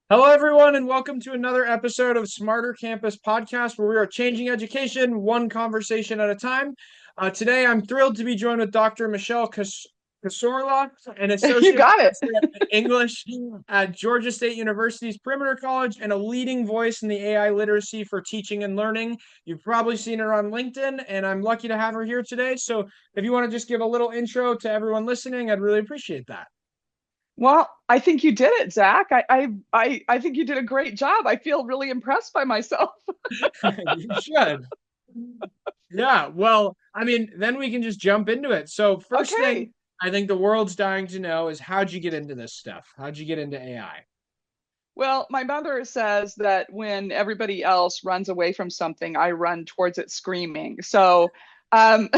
Hello, everyone, and welcome to another episode of Smarter Campus Podcast, where we are changing education one conversation at a time. Today, I'm thrilled to be joined with Dr. Michelle Kassorla, an You associate got it. professor in English at Georgia State University's Perimeter College and a leading voice in the AI literacy for teaching and learning. You've probably seen her on LinkedIn, and I'm lucky to have her here today. So, if you want to just give a little intro to everyone listening, I'd really appreciate that. Well, I think you did it, Zach. I think you did a great job. I feel really impressed by myself. You should. Yeah, well, I mean, then we can just jump into it. So, first thing Okay. I think the world's dying to know is how'd you get into this stuff? How'd you get into AI? Well, my mother says that when everybody else runs away from something, I run towards it screaming. So, um,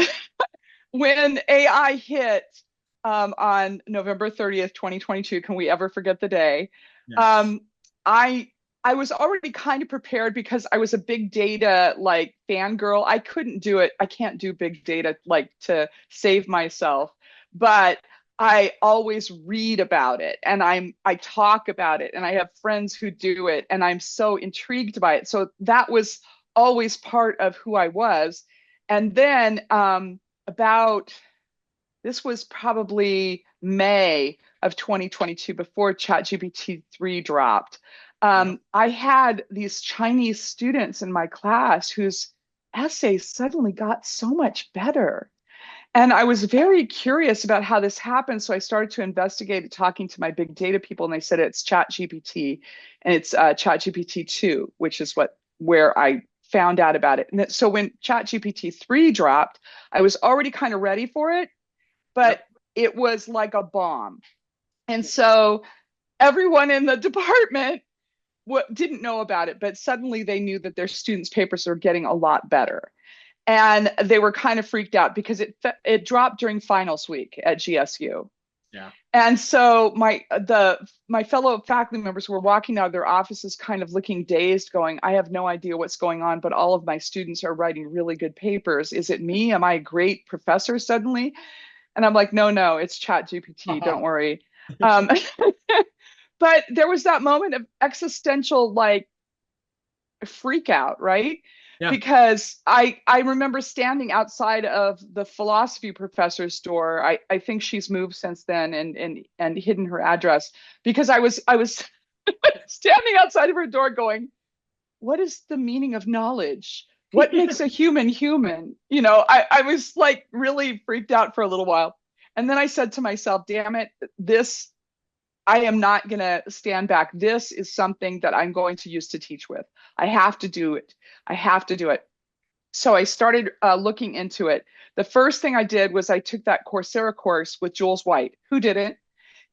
when AI hit on November 30th, 2022, can we ever forget the day? Yes. Um, I I was already kind of prepared because I was a big data like fangirl. I couldn't do it. I can't do big data like to save myself, but I always read about it and I talk about it and I have friends who do it and I'm so intrigued by it. So that was always part of who I was. And then about this was probably May of 2022 before ChatGPT 3 dropped. Yeah. I had these Chinese students in my class whose essays suddenly got so much better. And I was very curious about how this happened. So I started to investigate it, talking to my big data people, and they said it's ChatGPT and it's ChatGPT 2, which is where I found out about it. And so when ChatGPT 3 dropped, I was already kind of ready for it, but Yep. it was like a bomb. And so everyone in the department didn't know about it, but suddenly they knew that their students' papers were getting a lot better. And they were kind of freaked out because it dropped during finals week at GSU. Yeah. And so my fellow faculty members were walking out of their offices kind of looking dazed, going, I have no idea what's going on, but all of my students are writing really good papers. Is it me? Am I a great professor suddenly? And I'm like, no, no, it's Chat GPT. Don't worry. Um, but there was that moment of existential like freak out, right? Yeah. Because I remember standing outside of the philosophy professor's door. I think she's moved since then and hidden her address because I was standing outside of her door going, what is the meaning of knowledge? What makes a human human? I was like really freaked out for a little while. And then I said to myself, damn it, this, I am not going to stand back. This is something that I'm going to use to teach with. I have to do it. I have to do it. So I started looking into it. The first thing I did was I took that Coursera course with Jules White. Who didn't?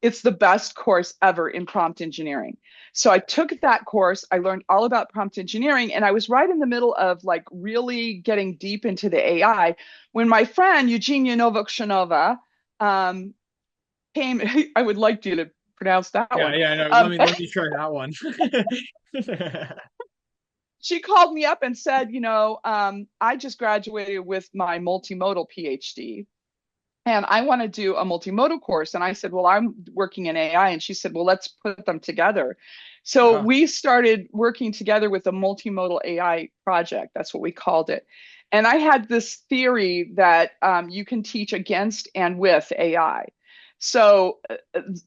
It's the best course ever in prompt engineering. So I took that course. I learned all about prompt engineering, and I was right in the middle of like really getting deep into the AI when my friend Eugenia Novokshonova um, came. I would like you to pronounce that Yeah, one. yeah, no, let Um, me let me try that one. she called me up and said, I just graduated with my multimodal PhD and I want to do a multimodal course. And I said, well, I'm working in AI. And she said, well, let's put them together. So Yeah. we started working together with a multimodal AI project. That's what we called it. And I had this theory that you can teach against and with AI. So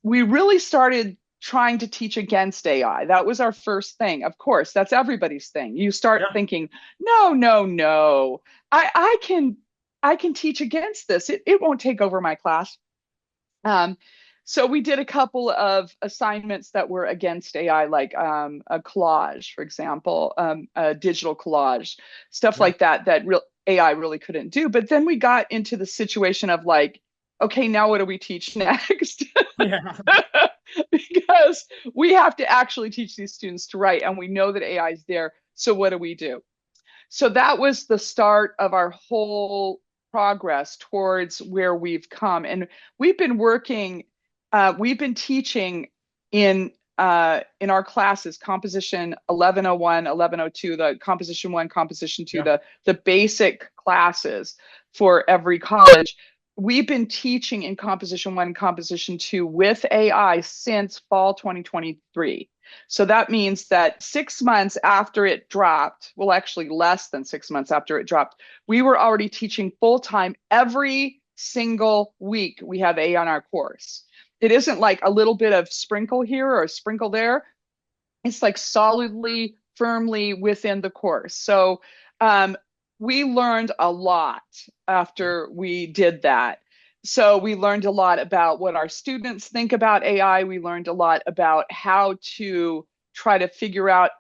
we really started trying to teach against AI. That was our first thing. Of course, that's everybody's thing. You start Yeah. thinking, no, no, no. I can teach against this. It won't take over my class. Um, so we did a couple of assignments that were against AI, like a collage, for example, a digital collage, stuff Yeah. like that, that real AI really couldn't do. But then we got into the situation of like, okay, now what do we teach next? Yeah. Because we have to actually teach these students to write, and we know that AI is there. So what do we do? So that was the start of our whole progress towards where we've come. And we've been working, we've been teaching in our classes, composition 1101, 1102, the composition one, composition two, Yeah. the basic classes for every college. we've been teaching in Composition 1 and Composition 2 with AI since fall 2023. So that means that 6 months after it dropped, well, actually less than 6 months after it dropped, we were already teaching full time every single week. We have AI on our course. It isn't like a little bit of sprinkle here or a sprinkle there. It's like solidly, firmly within the course. So we learned a lot after we did that. So we learned a lot about what our students think about AI. We learned a lot about how to try to figure out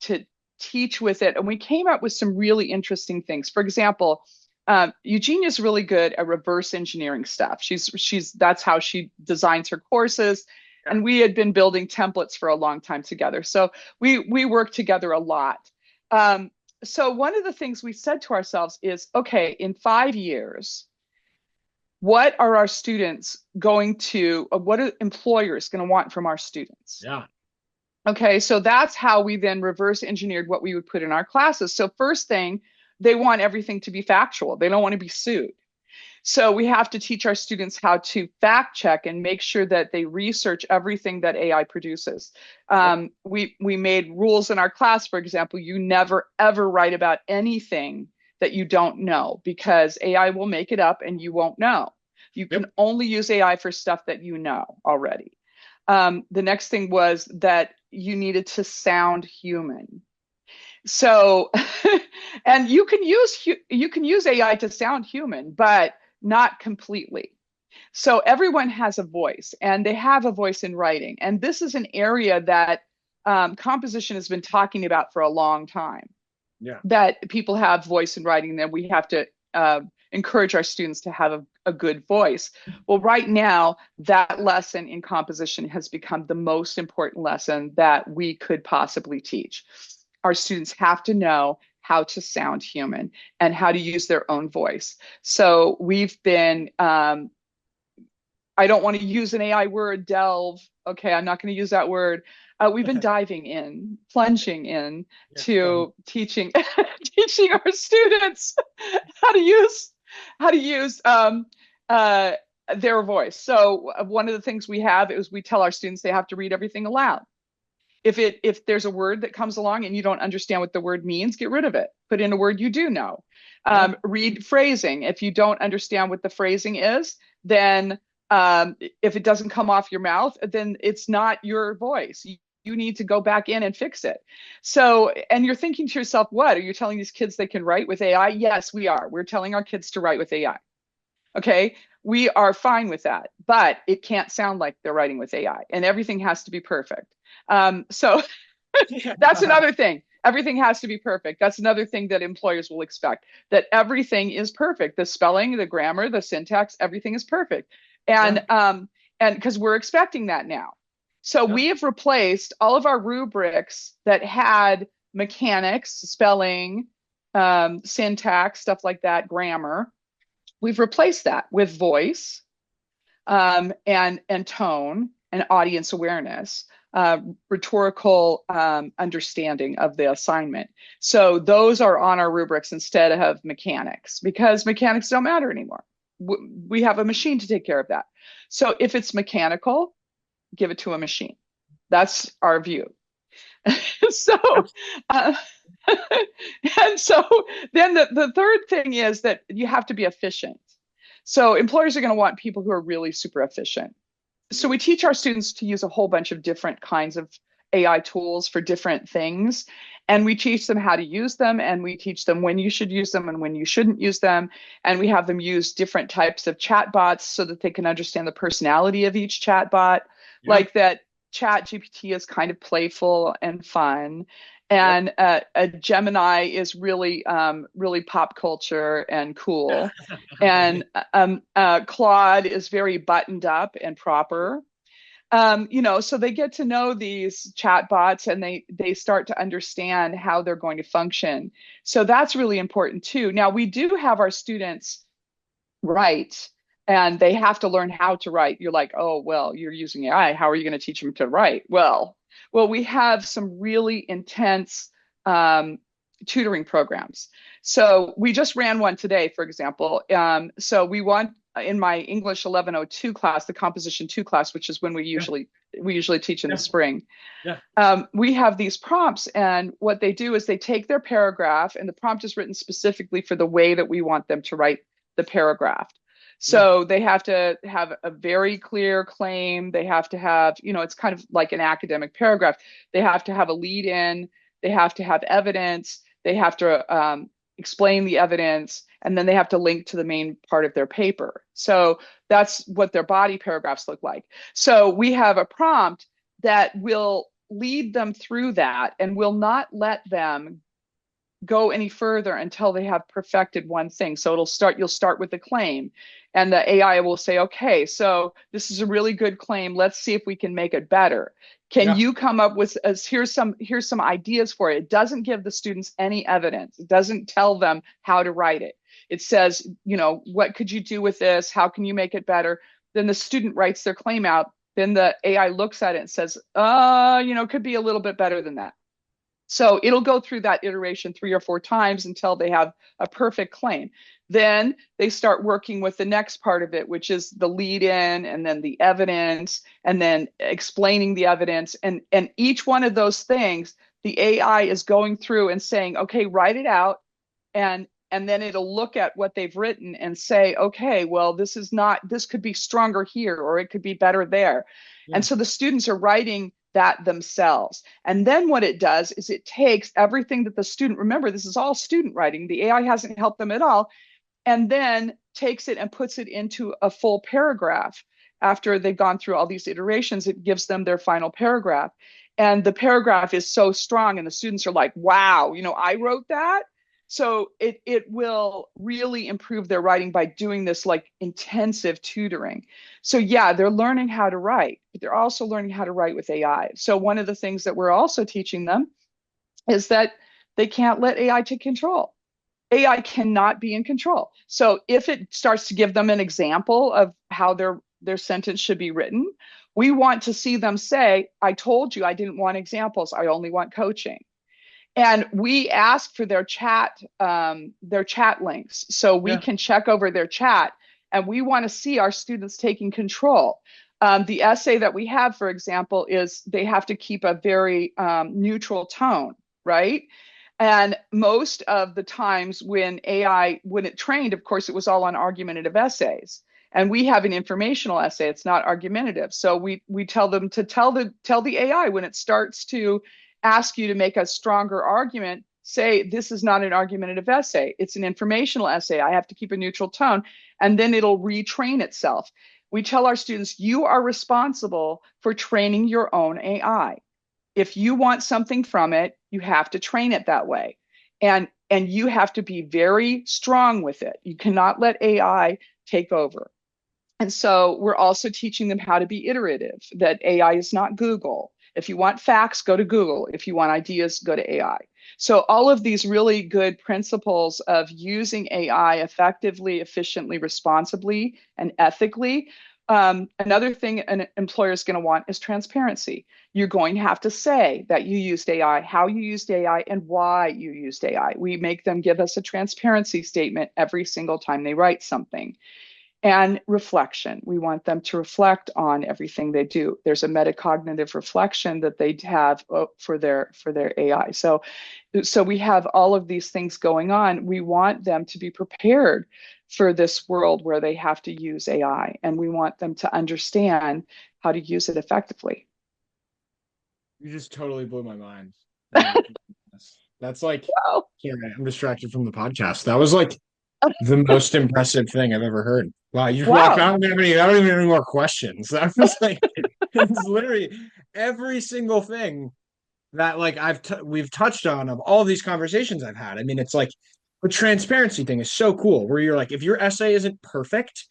to teach with it. And we came up with some really interesting things. For example, Eugenia's really good at reverse engineering stuff. She's that's how she designs her courses. And we had been building templates for a long time together. So we worked together a lot. So one of the things we said to ourselves is, okay, in 5 years, what are our students going to, what are employers going to want from our students? Yeah. Okay, so that's how we then reverse engineered what we would put in our classes. So first thing, they want everything to be factual. They don't want to be sued. So we have to teach our students how to fact check and make sure that they research everything that AI produces. We made rules in our class, for example, you never ever write about anything that you don't know, because AI will make it up and you won't know. You can only use AI for stuff that you know already. The next thing was that you needed to sound human. So, and you can use AI to sound human, but not completely. So everyone has a voice, and they have a voice in writing. And this is an area that composition has been talking about for a long time. Yeah. That people have voice in writing, that we have to encourage our students to have a good voice. Well, right now, that lesson in composition has become the most important lesson that we could possibly teach. Our students have to know how to sound human and how to use their own voice. So we've been, I don't want to use an AI word, delve. Okay, I'm not going to use that word. We've been diving in, plunging in to teaching our students how to use their voice. So one of the things we have is we tell our students they have to read everything aloud. If there's a word that comes along and you don't understand what the word means, get rid of it. Put in a word you do know. Read phrasing. If you don't understand what the phrasing is, then if it doesn't come off your mouth, then it's not your voice. You need to go back in and fix it. So, and you're thinking to yourself, what? Are you telling these kids they can write with AI? Yes, we are. We're telling our kids to write with AI. Okay, we are fine with that, but it can't sound like they're writing with AI, and everything has to be perfect. So that's another thing. Everything has to be perfect. That's another thing that employers will expect, that everything is perfect. The spelling, the grammar, the syntax, everything is perfect. And because we're expecting that now. So we have replaced all of our rubrics that had mechanics, spelling, syntax, stuff like that, grammar. We've replaced that with voice, and tone and audience awareness, rhetorical understanding of the assignment. So those are on our rubrics instead of mechanics, because mechanics don't matter anymore. We have a machine to take care of that. So if it's mechanical, give it to a machine. That's our view. So, and so then the third thing is that you have to be efficient. So employers are going to want people who are really super efficient. So we teach our students to use a whole bunch of different kinds of AI tools for different things. And we teach them how to use them, and we teach them when you should use them and when you shouldn't use them. And we have them use different types of chatbots so that they can understand the personality of each chatbot. Like that Chat GPT is kind of playful and fun. And a Gemini is really, really pop culture and cool. And Claude is very buttoned up and proper. So they get to know these chatbots, and they start to understand how they're going to function. So that's really important too. Now, we do have our students write, and they have to learn how to write. You're like, oh, well, you're using AI. How are you going to teach them to write? Well, we have some really intense tutoring programs. So we just ran one today, for example. So we want in my English 1102 class, the composition 2 class, which is when Yeah. we usually teach in the Yeah. spring. Yeah. We have these prompts, and what they do is they take their paragraph, and the prompt is written specifically for the way that we want them to write the paragraph. Yeah. So they have to have a very clear claim. They have to have, it's kind of like an academic paragraph. They have to have a lead in. They have to have evidence. They have to explain the evidence, and then they have to link to the main part of their paper. So that's what their body paragraphs look like. So we have a prompt that will lead them through that and will not let them go any further until they have perfected one thing. So you'll start with the claim, and the AI will say, okay, so this is a really good claim. Let's see if we can make it better. Can Yeah. you come up with here's some ideas for it? It doesn't give the students any evidence. It doesn't tell them how to write it. It says, what could you do with this? How can you make it better? Then the student writes their claim out. Then the AI looks at it and says, could be a little bit better than that. So it'll go through that iteration 3 or 4 times until they have a perfect claim. Then they start working with the next part of it, which is the lead in, and then the evidence, and then explaining the evidence. And each one of those things, the AI is going through and saying, okay, write it out. And then it'll look at what they've written and say, okay, well, this could be stronger here, or it could be better there. Yeah. And so the students are writing that themselves. And then what it does is it takes everything that the student, remember, this is all student writing, the AI hasn't helped them at all, and then takes it and puts it into a full paragraph. After they've gone through all these iterations, it gives them their final paragraph. And the paragraph is so strong, and the students are like, wow, I wrote that. So it will really improve their writing by doing this like intensive tutoring. So yeah, they're learning how to write, but they're also learning how to write with AI. So one of the things that we're also teaching them is that they can't let AI take control. AI cannot be in control. So if it starts to give them an example of how their sentence should be written, we want to see them say, I told you I didn't want examples. I only want coaching. And we ask for their chat links so we Yeah. can check over their chat, and we want to see our students taking control. The essay that we have, for example, is they have to keep a very neutral tone, right? And most of the times when it trained, of course, it was all on argumentative essays. And we have an informational essay. It's not argumentative. So we tell them to tell the AI when it starts to ask you to make a stronger argument, say, this is not an argumentative essay. It's an informational essay. I have to keep a neutral tone. And then it'll retrain itself. We tell our students, you are responsible for training your own AI. If you want something from it, you have to train it that way. And you have to be very strong with it. You cannot let AI take over. And so we're also teaching them how to be iterative, that AI is not Google. If you want facts, go to Google. If you want ideas, go to AI. So all of these really good principles of using AI effectively, efficiently, responsibly, and ethically. Another thing an employer is going to want is transparency. You're going to have to say that you used AI, how you used AI, and why you used AI. We make them give us a transparency statement every single time they write something. And reflection. We want them to reflect on everything they do. There's a metacognitive reflection that they have for their AI. So we have all of these things going on. We want them to be prepared for this world where they have to use AI, and we want them to understand how to use it effectively. You just totally blew my mind. That's like, Wow. sorry, I'm distracted from the podcast. That was like the most impressive thing I've ever heard. Wow, you walked. Wow. I don't even have any more questions. That was like, it's literally every single thing that like we've touched on of all these conversations I've had. I mean, it's like the transparency thing is so cool, where you're like, if your essay isn't perfect,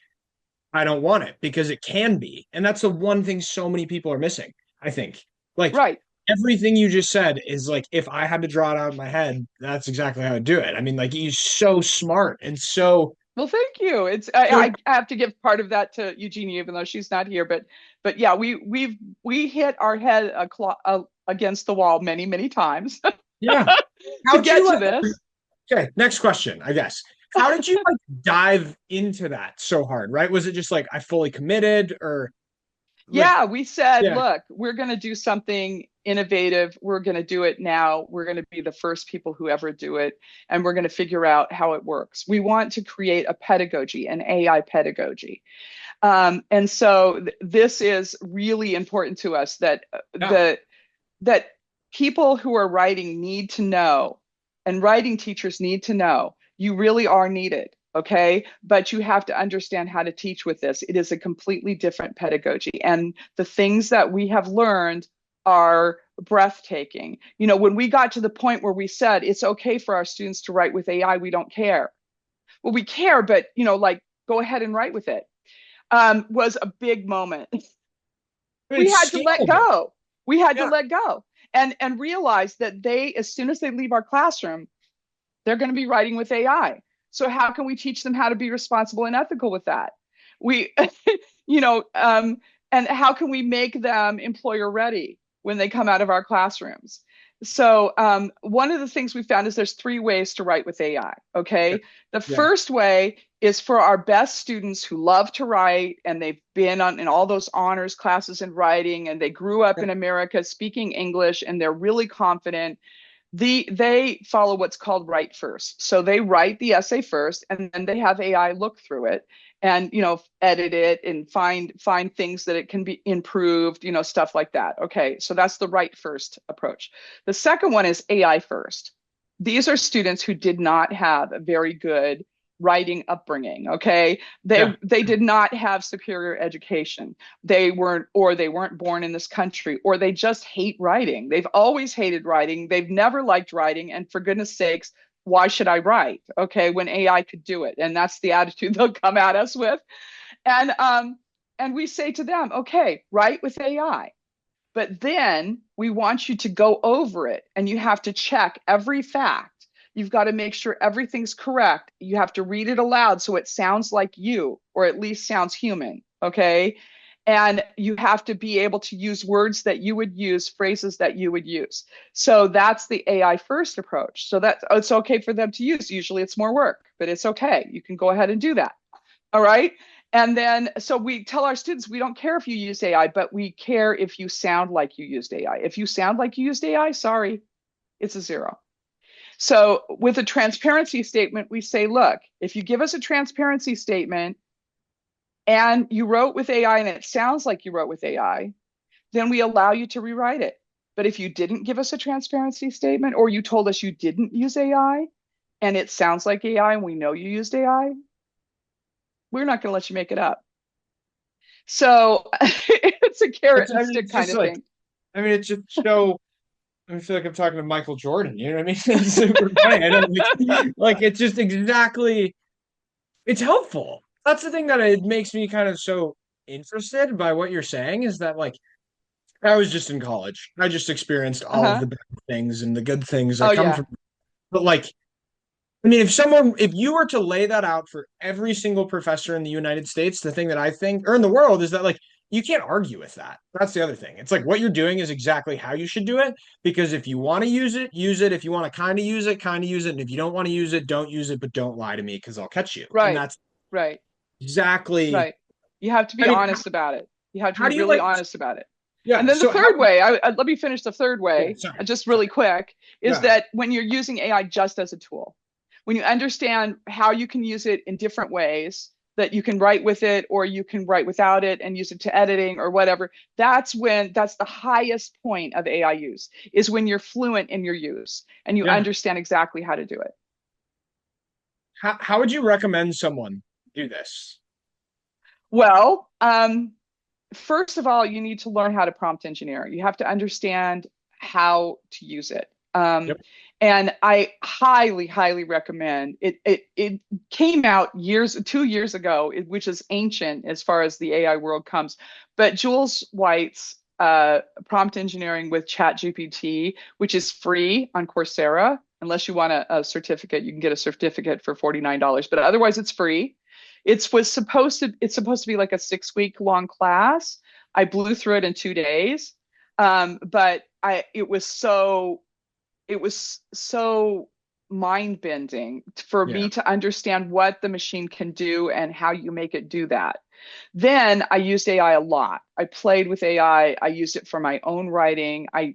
I don't want it, because it can be, and that's the one thing so many people are missing. I think, like, Right. everything you just said is like, if I had to draw it out of my head, that's exactly how I'd do it. I mean, like, he's so smart and so Well, thank you. It's so I have to give part of that to Eugenia, even though she's not here. But yeah, we hit our head against the wall many times yeah. to How'd get you to this. Okay, next question, I guess. how did you like dive into that so hard, right? Was it just like I fully committed or like Yeah, we said, yeah, look, we're going to do something innovative. We're going to do it now. We're going to be the first people who ever do it. And we're going to figure out how it works. We want to create a pedagogy, an AI pedagogy. And so this is really important to us that yeah, that people who are writing need to know, and writing teachers need to know, you really are needed. Okay. But you have to understand how to teach with this. It is a completely different pedagogy. And the things that we have learned are breathtaking. You know, when we got to the point where we said it's okay for our students to write with AI, we don't care. Well, we care, but, you know, like go ahead and write with it, was a big moment. but We it's had to let scalable. go. We had to Yeah, let go and realize that they, as soon as they leave our classroom, they're going to be writing with AI. So how can we teach them how to be responsible and ethical with that? We, you know, and how can we make them employer ready when they come out of our classrooms? So one of the things we found is there's three ways to write with AI. yeah, Okay, the yeah, first way is for our best students who love to write and they've been on in all those honors classes in writing and they grew up yeah, in America speaking English and they're really confident. They follow what's called write first. So they write the essay first and then they have AI look through it and, you know, edit it and find things that it can be improved, you know, stuff like that. Okay, so that's the write first approach. The second one is AI first. These are students who did not have a very good writing upbringing. Okay, yeah, they did not have superior education. They weren't born in this country, or they just hate writing. They've always hated writing. They've never liked writing, and for goodness sakes, why should I write? Okay, when AI could do it. And that's the attitude they'll come at us with. And we say to them, okay, write with AI. But then we want you to go over it and you have to check every fact. You've got to make sure everything's correct. You have to read it aloud so it sounds like you, or at least sounds human. Okay. And you have to be able to use words that you would use, phrases that you would use. So that's the AI first approach. So that it's okay for them to use. Usually it's more work, but it's okay. You can go ahead and do that. All right. And then, so we tell our students, we don't care if you use AI, but we care if you sound like you used AI. If you sound like you used AI, sorry, it's a zero. So with a transparency statement, we say, look, if you give us a transparency statement and you wrote with AI and it sounds like you wrote with AI, then we allow you to rewrite it. But if you didn't give us a transparency statement, or you told us you didn't use AI and it sounds like AI and we know you used AI, we're not going to let you make it up. So it's a carrot I and mean, stick it's kind just of like thing. I mean, it's just so I feel like I'm talking to Michael Jordan. You know what I mean? It's super funny. I don't like it's just exactly it's helpful. That's the thing that it makes me kind of so interested by what you're saying is that like I was just in college. I just experienced all of Uh-huh. the bad things and the good things Oh that come yeah. from. But like, I mean, if you were to lay that out for every single professor in the United States, the thing that I think, or in the world, is that like you can't argue with that. That's the other thing. It's like what you're doing is exactly how you should do it. Because if you want to use it, use it. If you want to kind of use it, kind of use it. And if you don't want to use it, don't use it. But don't lie to me because I'll catch you. And Right. that's Right. exactly. Right. You have to I be mean, honest about it. You have to how be do you really like? honest about it. And Yeah. then the So how? third way, let me finish the third Yeah. way, Sorry. just really Sorry. quick, is Yeah. that when you're using AI just as a tool, when you understand how you can use it in different ways, that you can write with it or you can write without it and use it to editing or whatever, that's the highest point of AI use, is when you're fluent in your use and you Yeah. understand exactly how to do it. How would you recommend someone do this? Well, first of all, you need to learn how to prompt engineer. You have to understand how to use it. Yep. And I highly, highly recommend it. It came out 2 years ago, which is ancient as far as the AI world comes. But Jules White's prompt engineering with Chat GPT, which is free on Coursera, unless you want a certificate, you can get a certificate for $49, but otherwise it's free. It's supposed to be like a 6 week long class. I blew through it in 2 days. But it was so mind bending for Yeah. me to understand what the machine can do and how you make it do that. Then I used AI a lot. I played with AI. I used it for my own writing. I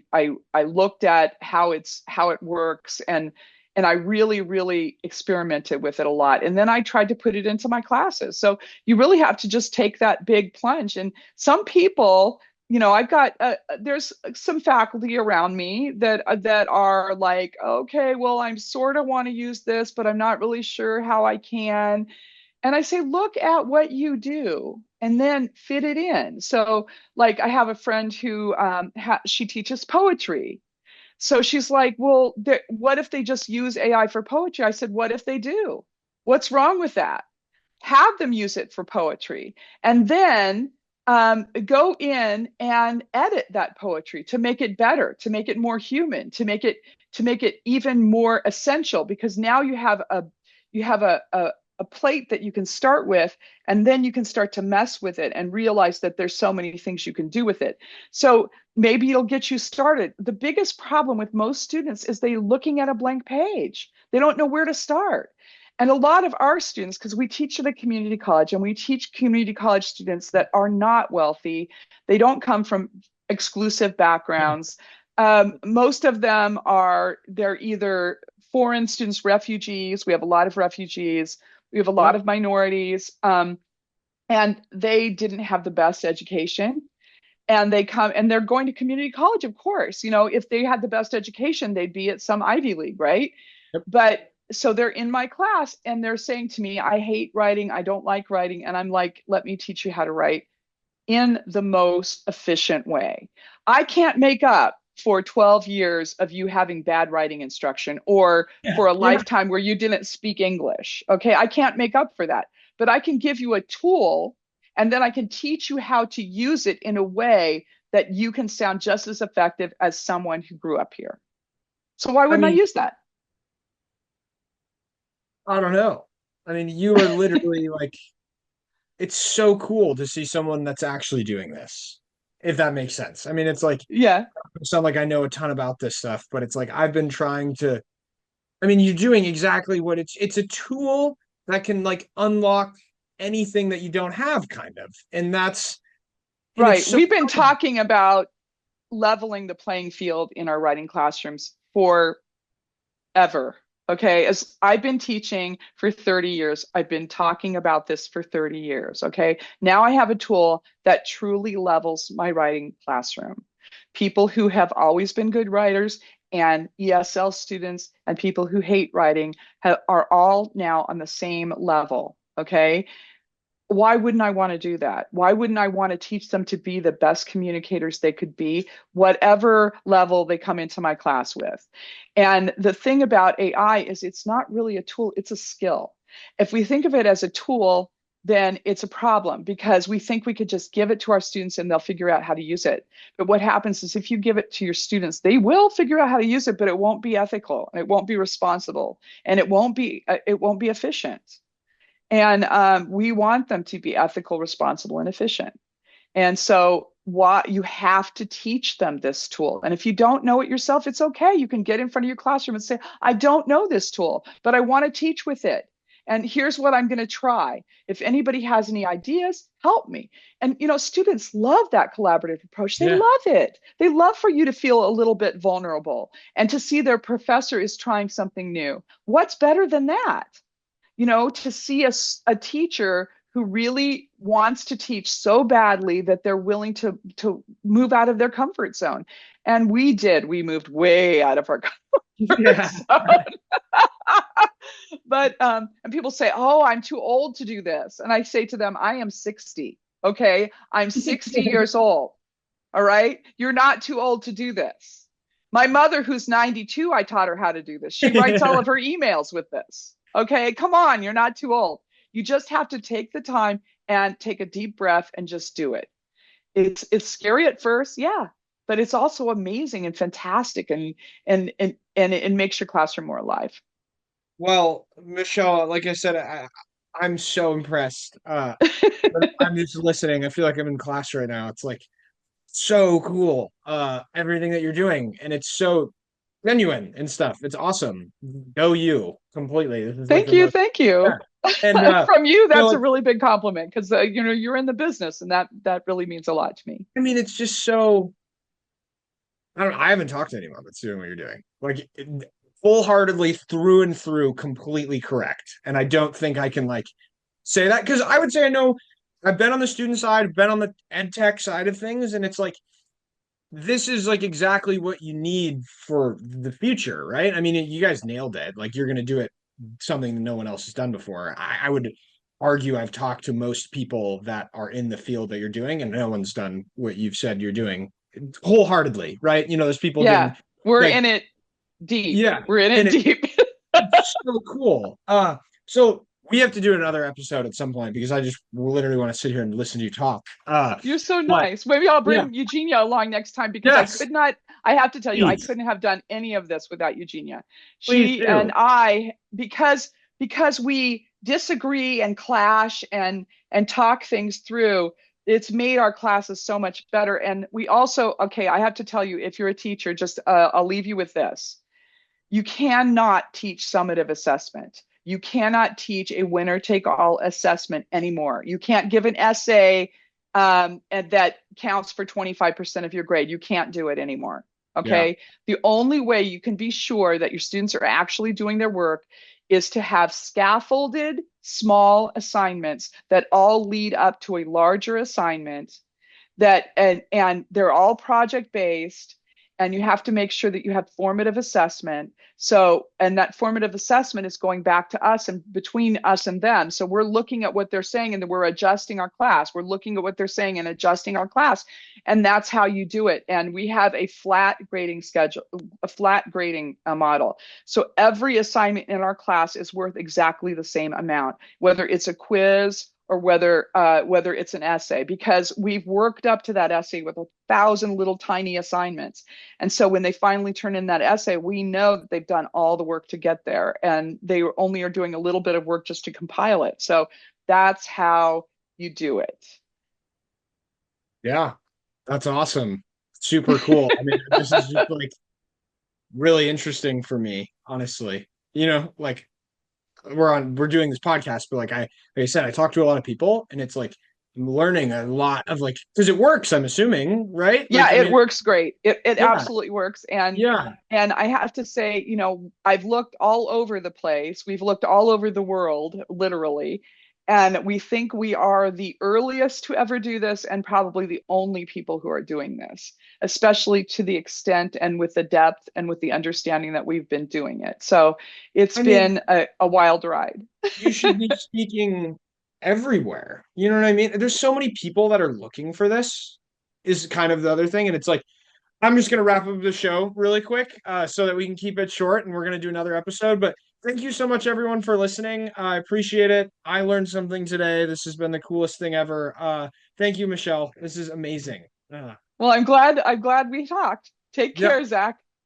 looked at how it works, and I really, really experimented with it a lot. And then I tried to put it into my classes. So you really have to just take that big plunge. And some people, I've got there's some faculty around me that are like, okay, well, I'm sort of want to use this, but I'm not really sure how I can. And I say, look at what you do and then fit it in. So, like, I have a friend who she teaches poetry. So she's like, well, what if they just use AI for poetry? I said, what if they do? What's wrong with that? Have them use it for poetry, and then go in and edit that poetry to make it better, to make it more human, to make it even more essential. Because now you have a plate that you can start with, and then you can start to mess with it and realize that there's so many things you can do with it. So maybe it'll get you started. The biggest problem with most students is they looking at a blank page. They don't know where to start. And a lot of our students, because we teach at a community college and we teach community college students that are not wealthy, they don't come from exclusive backgrounds. Most of them they're either foreign students, refugees. We have a lot of refugees. We have a lot Yep. of minorities. And they didn't have the best education. And they come and they're going to community college, of course. If they had the best education, they'd be at some Ivy League, right? Yep. But so they're in my class and they're saying to me, I hate writing. I don't like writing. And I'm like, let me teach you how to write in the most efficient way. I can't make up for 12 years of you having bad writing instruction, or Yeah. for a Yeah. lifetime where you didn't speak English. Okay. I can't make up for that, but I can give you a tool, and then I can teach you how to use it in a way that you can sound just as effective as someone who grew up here. So why I wouldn't I mean, use that? I don't know. I mean, you are literally like, it's so cool to see someone that's actually doing this, if that makes sense. I mean, it's like, Yeah. it's not like I know a ton about this stuff, but it's like I've been trying to, I mean, you're doing exactly what it's a tool that can like unlock anything that you don't have, kind of. And it's Right. so We've been talking about leveling the playing field in our writing classrooms for ever. Okay. As I've been teaching for 30 years, I've been talking about this for 30 years. Okay. Now I have a tool that truly levels my writing classroom. People who have always been good writers and ESL students and people who hate writing are all now on the same level. Okay. Why wouldn't I want to do that? Why wouldn't I want to teach them to be the best communicators they could be, whatever level they come into my class with? And the thing about AI is it's not really a tool, it's a skill. If we think of it as a tool, then it's a problem because we think we could just give it to our students and they'll figure out how to use it. But what happens is if you give it to your students, they will figure out how to use it, but it won't be ethical and it won't be responsible and it won't be efficient. And we want them to be ethical, responsible, and efficient. And so you have to teach them this tool. And if you don't know it yourself, it's okay. You can get in front of your classroom and say, I don't know this tool, but I want to teach with it. And here's what I'm going to try. If anybody has any ideas, help me. And students love that collaborative approach. They yeah. love it. They love for you to feel a little bit vulnerable and to see their professor is trying something new. What's better than that? To see a teacher who really wants to teach so badly that they're willing to move out of their comfort zone. And we moved way out of our comfort Yeah. zone. But and people say, oh, I'm too old to do this. And I say to them, I am 60. Okay. I'm 60 years old. All right. You're not too old to do this. My mother, who's 92, I taught her how to do this. She writes all of her emails with this. Okay. Come on. You're not too old. You just have to take the time and take a deep breath and just do it. It's scary at first. Yeah. But it's also amazing and fantastic, and it makes your classroom more alive. Well, Michelle, like I said, I'm so impressed. But I'm just listening. I feel like I'm in class right now. It's like so cool. Everything that you're doing. And it's so genuine and stuff. It's awesome. Go you completely. This is like Thank the you, most, thank yeah. you. And From you, so that's a like, really big compliment because you're in the business, and that really means a lot to me. I mean, it's just so, I don't know. I haven't talked to anyone that's doing what you're doing. Like wholeheartedly through and through, completely correct. And I don't think I can like say that because I would say I know I've been on the student side, I've been on the ed tech side of things, and it's like this is like exactly what you need for the future, right? I mean, you guys nailed it. Like you're gonna do it something that no one else has done before. I would argue I've talked to most people that are in the field that you're doing, and no one's done what you've said you're doing wholeheartedly, right? You know, there's people Yeah, doing we're like, in it deep. yeah, We're in and it deep. it's so cool. So we have to do another episode at some point because I just literally want to sit here and listen to you talk. You're so But nice. Maybe I'll yeah, bring Eugenia along next time because I yes, could not, I have to tell you, I please, couldn't have done any of this without Eugenia. please She and do. I, because we disagree and clash and talk things through, it's made our classes so much better. And we also, okay, I have to tell you, if you're a teacher, just I'll leave you with this. You cannot teach summative assessment. You cannot teach a winner take all assessment anymore. You can't give an essay and that counts for 25% of your grade. You can't do it anymore. Yeah, Okay. The only way you can be sure that your students are actually doing their work is to have scaffolded small assignments that all lead up to a larger assignment that and they're all project based, and you have to make sure that you have formative assessment. So, and that formative assessment is going back to us and between us and them. So we're looking at what they're saying and then we're adjusting our class. We're looking at what they're saying and adjusting our class. And that's how you do it. And we have a flat grading schedule, a flat grading model. So every assignment in our class is worth exactly the same amount, whether it's a quiz or whether it's an essay, because we've worked up to that essay with 1,000 little tiny assignments. And so when they finally turn in that essay, we know that they've done all the work to get there, and they only are doing a little bit of work just to compile it. So that's how you do it. yeah, that's awesome. Super cool. I mean, this is just like really interesting for me, honestly. You know, like we're doing this podcast, but like I said, I talk to a lot of people, and it's like I'm learning a lot of like because it works. I'm assuming, right? Yeah, Like, I it mean, works great. It yeah, absolutely works. yeah. And I have to say, I've looked all over the place. We've looked all over the world, literally. And we think we are the earliest to ever do this and probably the only people who are doing this, especially to the extent and with the depth and with the understanding that we've been doing it. So it's I mean, been a wild ride. you should be speaking everywhere. You know what I mean? There's so many people that are looking for this, is kind of the other thing. And it's like, I'm just going to wrap up the show really quick so that we can keep it short and we're going to do another episode. But thank you so much, everyone, for listening. I appreciate it. I learned something today. This has been the coolest thing ever. Thank you, Michelle. This is amazing. Well, I'm glad we talked. Take Yeah. care, Zach.